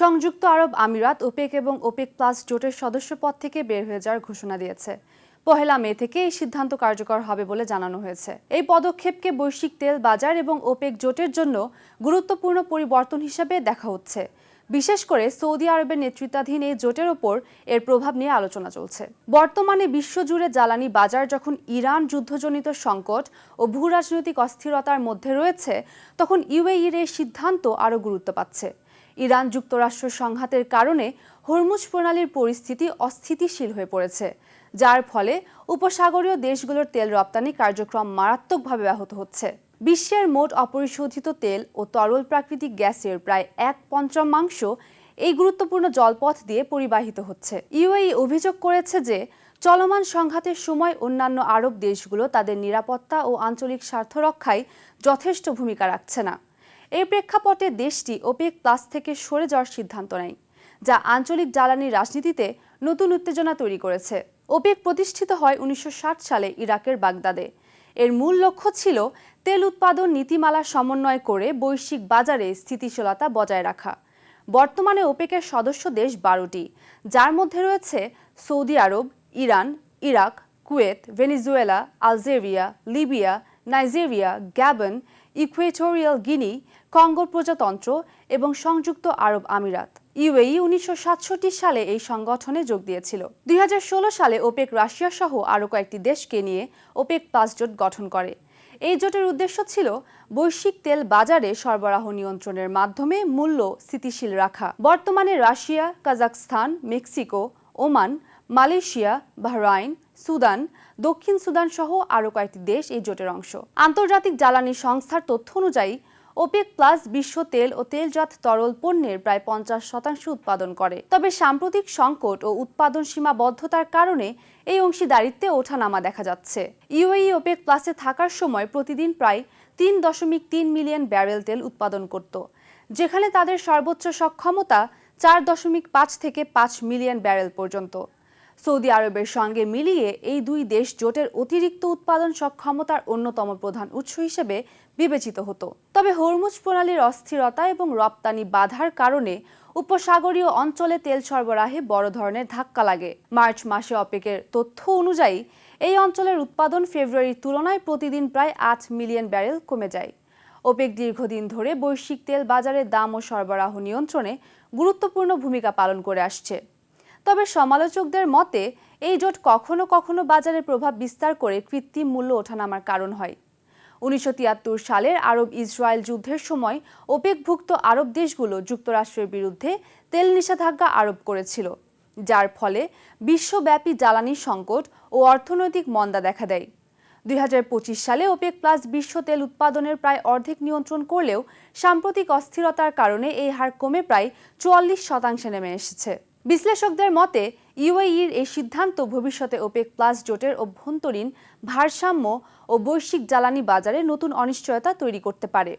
সংযুক্ত আরব আমিরাত ওপেক এবং ওপেক প্লাস জোটের সদস্যপদ থেকে বের হয়ে যাওয়ার ঘোষণা দিয়েছে। ১ মে থেকে এই সিদ্ধান্ত কার্যকর হবে বলে জানানো হয়েছে। এই পদক্ষেপকে বৈশ্বিক তেল বাজার এবং ওপেক জোটের জন্য গুরুত্বপূর্ণ পরিবর্তন হিসেবে দেখা হচ্ছে। বিশেষ করে সৌদি আরবের নেতৃত্বাধীন এই জোটের ওপর এর প্রভাব নিয়ে আলোচনা চলছে। বর্তমানে বিশ্বজুড়ে জ্বালানি বাজার যখন ইরান যুদ্ধজনিত সংকট ও ভূরাজনৈতিক অস্থিরতার মধ্যে রয়েছে, তখন ইউএইর এই সিদ্ধান্ত আরও গুরুত্ব পাচ্ছে। ইরান যুক্তরাষ্ট্র সংঘাতের কারণে হরমুজ প্রণালীর পরিস্থিতি অস্থিতিশীল হয়ে পড়েছে, যার ফলে উপসাগরীয় দেশগুলোর তেল রপ্তানি কার্যক্রম মারাত্মকভাবে ব্যাহত হচ্ছে। বিশ্বের মোট অপরিশোধিত তেল ও তরল প্রাকৃতিক গ্যাসের প্রায় 1/5 এই গুরুত্বপূর্ণ জলপথ দিয়ে পরিবাহিত হচ্ছে। ইউএই অভিযোগ করেছে যে চলমান সংঘাতের সময় অন্যান্য আরব দেশগুলো তাদের নিরাপত্তা ও আঞ্চলিক স্বার্থ রক্ষায় যথেষ্ট ভূমিকা রাখছে না। এই প্রেক্ষাপটে দেশটি ওপেক প্লাস থেকে সরে যাওয়ার সিদ্ধান্ত নেয়, যা আঞ্চলিক জ্বালানি রাজনীতিতে নতুন উত্তেজনা তৈরি করেছে। ওপেক প্রতিষ্ঠিত হয় ১৯৬০ সালে ইরাকের বাগদাদে। এর মূল লক্ষ্য ছিল তেল উৎপাদন নীতিমালা সমন্বয় করে বৈশ্বিক বাজারে স্থিতিশীলতা বজায় রাখা। বর্তমানে ওপেকের সদস্য দেশ ১২টি, যার মধ্যে রয়েছে Saudi Arab, Iran, Iraq, Kuwait, Venezuela, Algeria, Libya, Nigeria, Gabon, Equatorial Guinea, Congo প্রজাতন্ত্র এবং সংযুক্ত আরব আমিরাত। ইউএই ১৯৬৭ সালে এই সংগঠনে যোগ দিয়েছিল। ২০১৬ সালে ওপেক রাশিয়া সহ আরও কয়েকটি দেশকে নিয়ে ওপেক প্লাস জোট গঠন করে। এই জোটের উদ্দেশ্য ছিল বৈশ্বিক তেল বাজারে সরবরাহ নিয়ন্ত্রণের মাধ্যমে মূল্য স্থিতিশীল রাখা। বর্তমানে Russia, Kazakhstan, Mexico, Oman, Malaysia, Bahrain, Sudan, দক্ষিণ সুদান সহ আরও কয়েকটি দেশ এই জোটের অংশ। আন্তর্জাতিক জ্বালানি সংস্থার তথ্য অনুযায়ী ওপেক প্লাস বিশ্ব তেল ও তেলজাত তরল পণ্যের প্রায় ৫০% উৎপাদন করে। তবে সাম্প্রতিক সংকট ও উৎপাদন সীমাবদ্ধতার কারণে এই অংশীদারিত্বে ওঠানামা দেখা যাচ্ছে। ইউএই ওপেক প্লাসে থাকার সময় প্রতিদিন প্রায় ৩.৩ মিলিয়ন ব্যারেল তেল উৎপাদন করত, যেখানে তাদের সর্বোচ্চ সক্ষমতা ৪.৫ থেকে ৫ মিলিয়ন ব্যারেল পর্যন্ত। সৌদি আরবের সঙ্গে মিলিয়ে এই দুই দেশ জোটের অতিরিক্ত উৎপাদন সক্ষমতার অন্যতম প্রধান উৎস হিসেবে বিবেচিত হতো। তবে হরমুজ প্রণালীর অস্থিরতা এবং রপ্তানি বাধার কারণে উপসাগরীয় অঞ্চলে তেল সরবরাহে বড় ধরনের ধাক্কা লাগে। মার্চ মাসে ওপেকের তথ্য অনুযায়ী এই অঞ্চলের উৎপাদন ফেব্রুয়ারির তুলনায় প্রতিদিন প্রায় ৮ মিলিয়ন ব্যারেল কমে যায়। ওপেক দীর্ঘদিন ধরে বৈশ্বিক তেল বাজারের দাম ও সরবরাহ নিয়ন্ত্রণে গুরুত্বপূর্ণ ভূমিকা পালন করে আসছে। তবে সমালোচকদের মতে এই জোট কখনো কখনো বাজারে প্রভাব বিস্তার করে কৃত্রিম মূল্য ওঠানামার কারণ হয়। ১৯৭৩ সালের আরব ইসরায়েল যুদ্ধের সময় ওপেকভুক্ত আরব দেশগুলো যুক্তরাষ্ট্রের বিরুদ্ধে তেল নিষেধাজ্ঞা আরোপ করেছিল, যার ফলে বিশ্বব্যাপী জ্বালানি সংকট ও অর্থনৈতিক মন্দা দেখা দেয়। ২০২৫ সালে ওপেক প্লাস বিশ্ব তেল উৎপাদনের প্রায় অর্ধেক নিয়ন্ত্রণ করলেও সাম্প্রতিক অস্থিরতার কারণে এই হার কমে প্রায় ৪৪% নেমে এসেছে। বিশ্লেষকদের মতে ইউএইর এই সিদ্ধান্ত ভবিষ্যতে ওপেক প্লাস জোটের অভ্যন্তরীণ ভারসাম্য ও বৈশ্বিক জ্বালানি বাজারে নতুন অনিশ্চয়তা তৈরি করতে পারে।